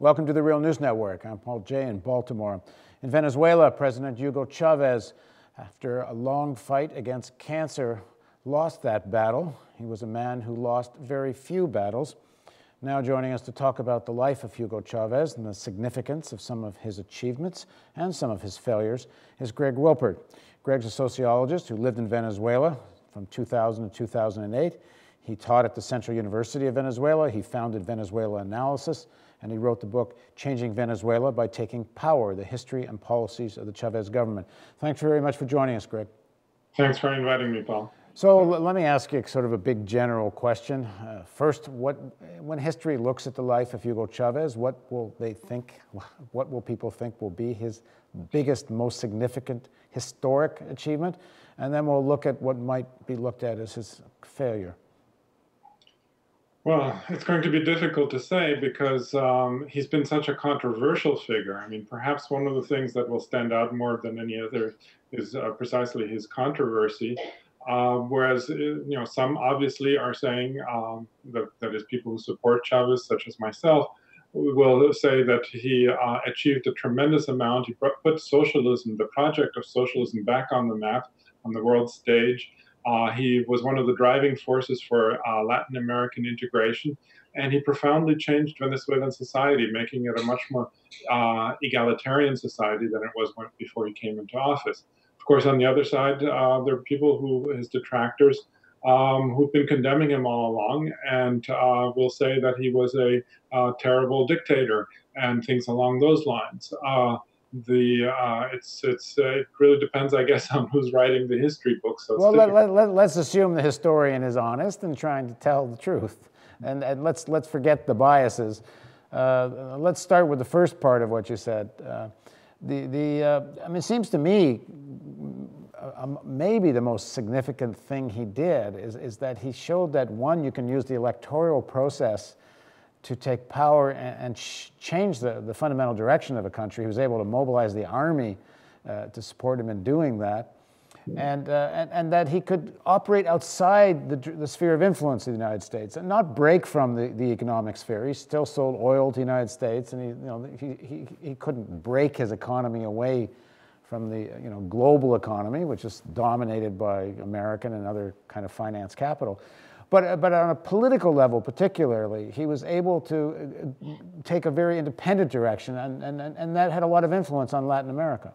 Welcome to the Real News Network. I'm Paul Jay in Baltimore. In Venezuela, President Hugo Chavez, after a long fight against cancer, lost that battle. He was a man who lost very few battles. Now joining us to talk about the life of Hugo Chavez and the significance of some of his achievements and some of his failures is Greg Wilpert. Greg's a sociologist who lived in Venezuela from 2000 to 2008. He taught at the Central University of Venezuela. He founded Venezuela Analysis, and he wrote the book, Changing Venezuela by Taking Power, the History and Policies of the Chavez Government. Thanks very much for joining us, Greg. Thanks for inviting me, Paul. So let me ask you sort of a big general question. First, when history looks at the life of Hugo Chavez, what will people think will be his biggest, most significant historic achievement? And then we'll look at what might be looked at as his failure. Well, it's going to be difficult to say because he's been such a controversial figure. I mean, perhaps one of the things that will stand out more than any other is precisely his controversy. Whereas, some obviously are saying that is people who support Chavez, such as myself, will say that he achieved a tremendous amount. He put socialism, the project of socialism, back on the map, on the world stage. He was one of the driving forces for Latin American integration, and he profoundly changed Venezuelan society, making it a much more egalitarian society than it was before he came into office. Of course, on the other side, there are people his detractors, who've been condemning him all along and will say that he was a terrible dictator and things along those lines. It really depends, I guess, on who's writing the history books. So let's assume the historian is honest and trying to tell the truth, and let's forget the biases. Let's start with the first part of what you said. It seems to me maybe the most significant thing he did is that he showed that, one, you can use the electoral process to take power and change the fundamental direction of a country. He was able to mobilize the army to support him in doing that, and that he could operate outside the sphere of influence of the United States and not break from the economic sphere. He still sold oil to the United States, and he couldn't break his economy away from the global economy, which is dominated by American and other kind of finance capital. But on a political level particularly, he was able to take a very independent direction, and that had a lot of influence on Latin America.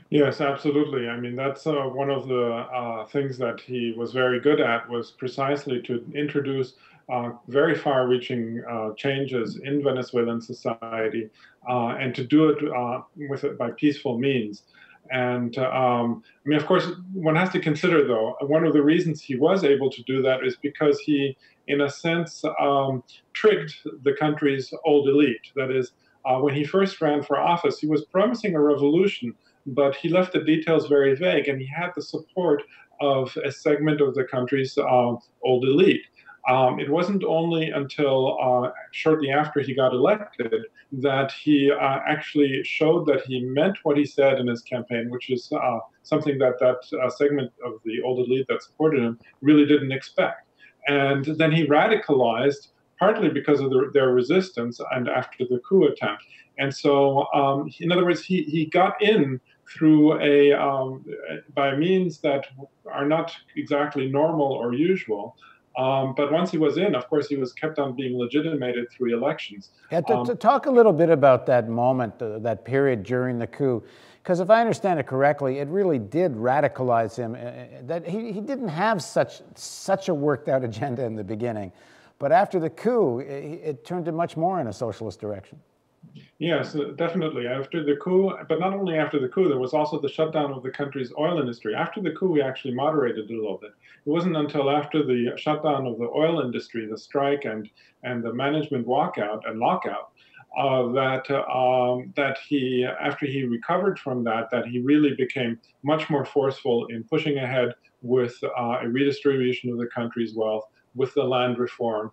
Yes, absolutely. I mean, that's one of the things that he was very good at, was precisely to introduce very far-reaching changes in Venezuelan society, and to do it by peaceful means. And of course, one has to consider, though, one of the reasons he was able to do that is because he, in a sense, tricked the country's old elite. That is, when he first ran for office, he was promising a revolution, but he left the details very vague, and he had the support of a segment of the country's old elite. It wasn't only until shortly after he got elected that he actually showed that he meant what he said in his campaign, which is something that segment of the old elite that supported him really didn't expect. And then he radicalized, partly because of their resistance and after the coup attempt. And so, in other words, he got in through by means that are not exactly normal or usual. But once he was in, of course, he was kept on being legitimated through elections. Yeah, to talk a little bit about that moment, that period during the coup, because if I understand it correctly, it really did radicalize him. That he didn't have such a worked out agenda in the beginning, but after the coup, it turned him much more in a socialist direction. Yes, definitely. After the coup, but not only after the coup, there was also the shutdown of the country's oil industry. After the coup, we actually moderated it a little bit. It wasn't until after the shutdown of the oil industry, the strike and the management walkout and lockout, that he, after he recovered from that he really became much more forceful in pushing ahead with a redistribution of the country's wealth, with the land reform,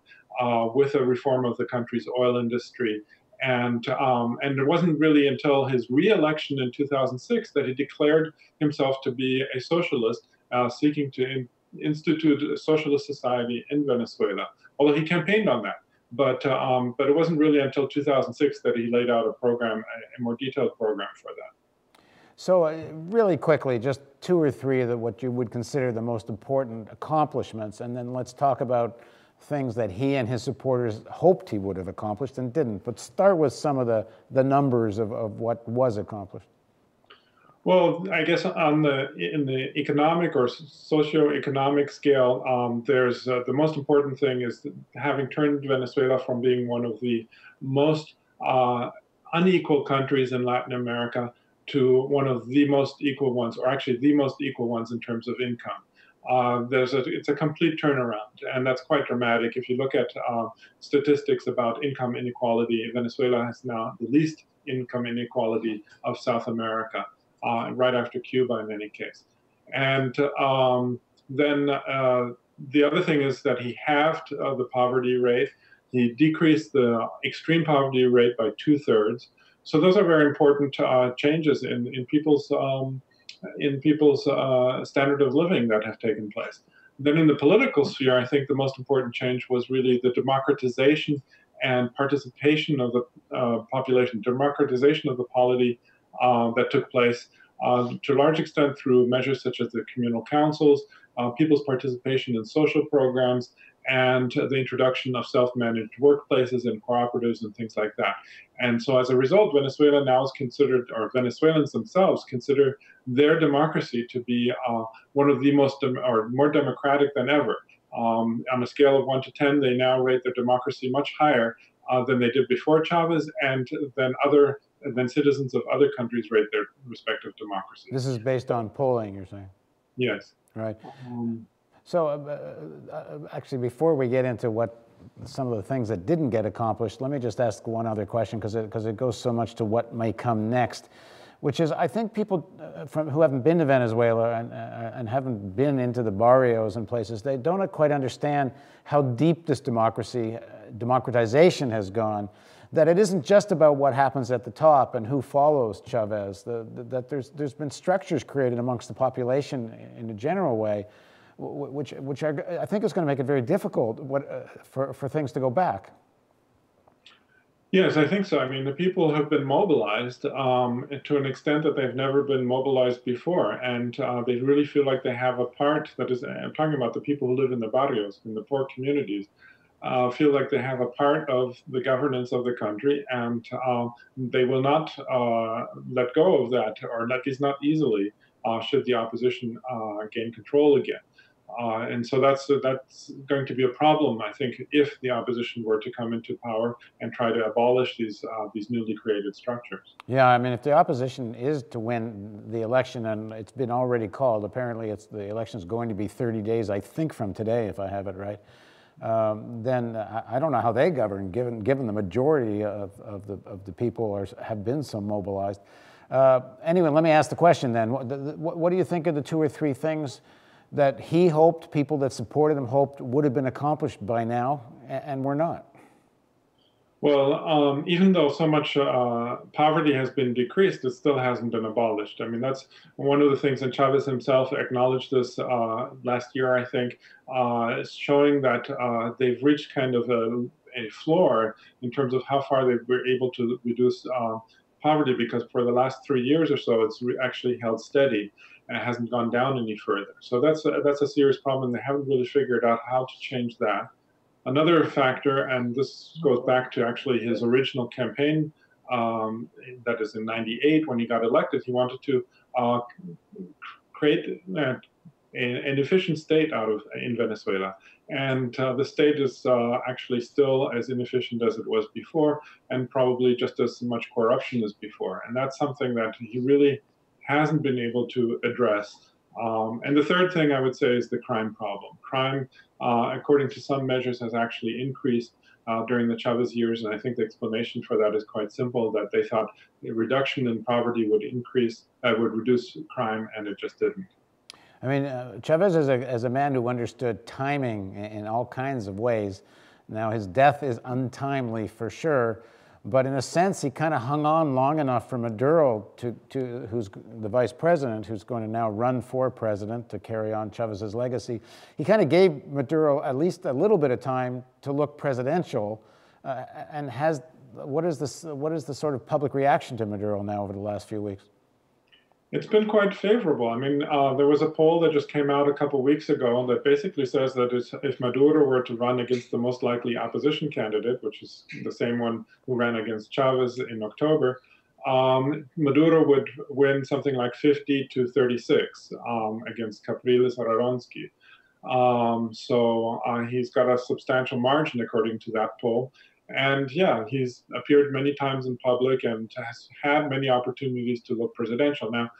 with a reform of the country's oil industry. And it wasn't really until his re-election in 2006 that he declared himself to be a socialist, seeking to institute a socialist society in Venezuela, although he campaigned on that. but it wasn't really until 2006 that he laid out a program, a more detailed program for that. So really quickly, just two or three of what you would consider the most important accomplishments, and then let's talk about things that he and his supporters hoped he would have accomplished and didn't. But start with some of the numbers of what was accomplished. Well, I guess in the economic or socio-economic scale, there's the most important thing is having turned Venezuela from being one of the most unequal countries in Latin America to one of the most equal ones, or actually the most equal ones in terms of income. It's a complete turnaround, and that's quite dramatic. If you look at statistics about income inequality, Venezuela has now the least income inequality of South America. Right after Cuba in any case. And then the other thing is that he halved the poverty rate. He decreased the extreme poverty rate by 2/3. So those are very important changes in people's standard of living that have taken place. Then in the political sphere, I think the most important change was really the democratization and participation of the population, democratization of the polity that took place to a large extent through measures such as the communal councils, people's participation in social programs, and the introduction of self-managed workplaces and cooperatives and things like that. And so as a result, Venezuela now is considered, or Venezuelans themselves consider their democracy to be one of the most, or more democratic than ever. On a scale of 1 to 10, they now rate their democracy much higher than they did before Chavez, and than citizens of other countries rate their respective democracies. This is based on polling, you're saying? Yes. Right. Actually, before we get into what some of the things that didn't get accomplished, let me just ask one other question, because it goes so much to what may come next, which is, I think people who haven't been to Venezuela and haven't been into the barrios and places, they don't quite understand how deep this democratization has gone, that it isn't just about what happens at the top and who follows Chavez, that there's been structures created amongst the population in a general way, which I think is going to make it very difficult for things to go back. Yes, I think so. I mean, the people have been mobilized to an extent that they've never been mobilized before, and they really feel like they have a part that is, I'm talking about the people who live in the barrios, in the poor communities, feel like they have a part of the governance of the country, and they will not let go of that, or at least not easily, should the opposition gain control again. And so that's going to be a problem, I think, if the opposition were to come into power and try to abolish these newly created structures. Yeah, I mean, if the opposition is to win the election, and it's been already called, apparently the election is going to be 30 days, I think, from today, if I have it right. Then I don't know how they govern, given the majority of the people have been so mobilized. Anyway, let me ask the question then. What do you think of the 2 or 3 things that he hoped, people that supported him hoped would have been accomplished by now, and were not? Well, even though so much poverty has been decreased, it still hasn't been abolished. I mean, that's one of the things, and Chavez himself acknowledged this last year, I think, showing that they've reached kind of a floor in terms of how far they were able to reduce poverty, because for the last 3 years or so, it's actually held steady and it hasn't gone down any further. So that's a serious problem. They haven't really figured out how to change that. Another factor, and this goes back to actually his original campaign, that is in '98 when he got elected, he wanted to create an efficient state in Venezuela. And the state is actually still as inefficient as it was before, and probably just as much corruption as before. And that's something that he really hasn't been able to address. And the third thing I would say is the crime problem. Crime, according to some measures, has actually increased during the Chavez years, and I think the explanation for that is quite simple, that they thought a reduction in poverty would reduce crime, and it just didn't. I mean, Chavez is a man who understood timing in all kinds of ways. Now, his death is untimely for sure, but in a sense, he kind of hung on long enough for Maduro, who's the vice president, who's going to now run for president to carry on Chavez's legacy. He kind of gave Maduro at least a little bit of time to look presidential, And what is the sort of public reaction to Maduro now over the last few weeks? It's been quite favorable. I mean, there was a poll that just came out a couple of weeks ago that basically says that if Maduro were to run against the most likely opposition candidate, which is the same one who ran against Chavez in October, Maduro would win something like 50 to 36 against Capriles Araronsky. So he's got a substantial margin according to that poll. And yeah, he's appeared many times in public and has had many opportunities to look presidential. Now,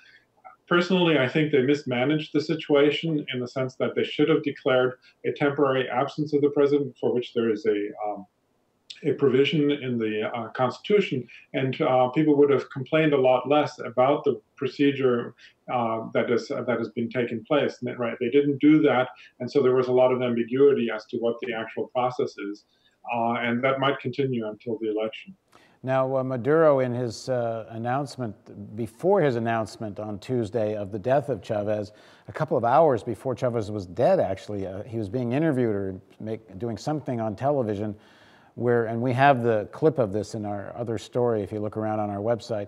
personally, I think they mismanaged the situation in the sense that they should have declared a temporary absence of the president, for which there is a provision in the Constitution, and people would have complained a lot less about the procedure that has been taking place. Right? They didn't do that, and so there was a lot of ambiguity as to what the actual process is. And that might continue until the election. Now, Maduro, in his announcement, before his announcement on Tuesday of the death of Chavez, a couple of hours before Chavez was dead, actually, he was being interviewed or doing something on television and we have the clip of this in our other story if you look around on our website.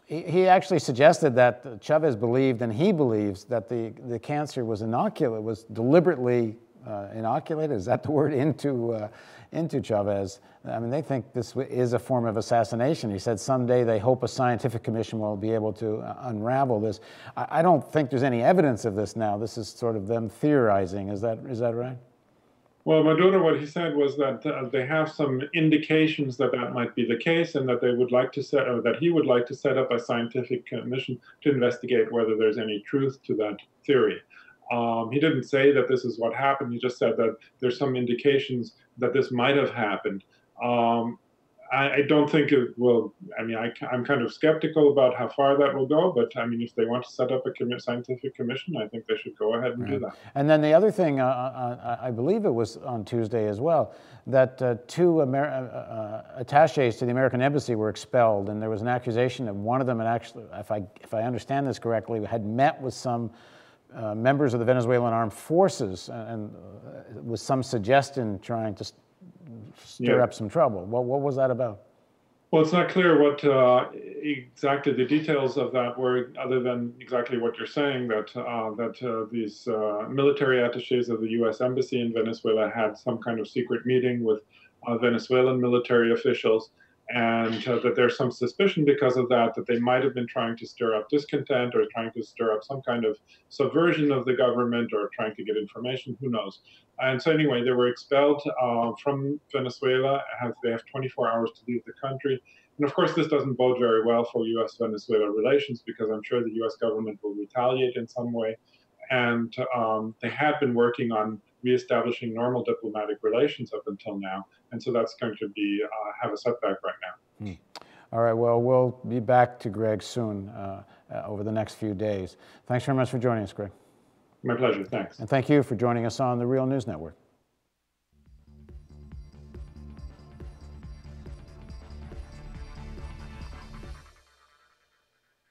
He actually suggested that Chavez believed, and he believes, that the cancer was was deliberately inoculated, is that the word, into Chavez. I mean, they think this is a form of assassination. He said someday they hope a scientific commission will be able to unravel this. I don't think there's any evidence of this now. This is sort of them theorizing. Is that right? Well, Maduro, what he said was that they have some indications that might be the case, and that they would like to that he would like to set up a scientific commission to investigate whether there's any truth to that theory. He didn't say that this is what happened. He just said that there's some indications that this might have happened. I don't think it will. I mean, I'm kind of skeptical about how far that will go, but I mean, if they want to set up a scientific commission, I think they should go ahead and do that. And then the other thing, I believe it was on Tuesday as well, that two attaches to the American embassy were expelled, and there was an accusation that one of them had actually, if I understand this correctly, had met with some members of the Venezuelan armed forces and with some suggestion trying to stir up some trouble. What was that about? Well, it's not clear what exactly the details of that were, other than exactly what you're saying, that these military attaches of the U.S. Embassy in Venezuela had some kind of secret meeting with Venezuelan military officials, and that there's some suspicion because of that they might have been trying to stir up discontent or trying to stir up some kind of subversion of the government or trying to get information, who knows. And so anyway, they were expelled from Venezuela. They have 24 hours to leave the country. And of course, this doesn't bode very well for U.S.-Venezuela relations, because I'm sure the U.S. government will retaliate in some way. And they had been working on reestablishing normal diplomatic relations up until now. And so that's going to have a setback right now. All right, well, we'll be back to Greg soon over the next few days. Thanks very much for joining us, Greg. My pleasure, thanks. And thank you for joining us on the Real News Network.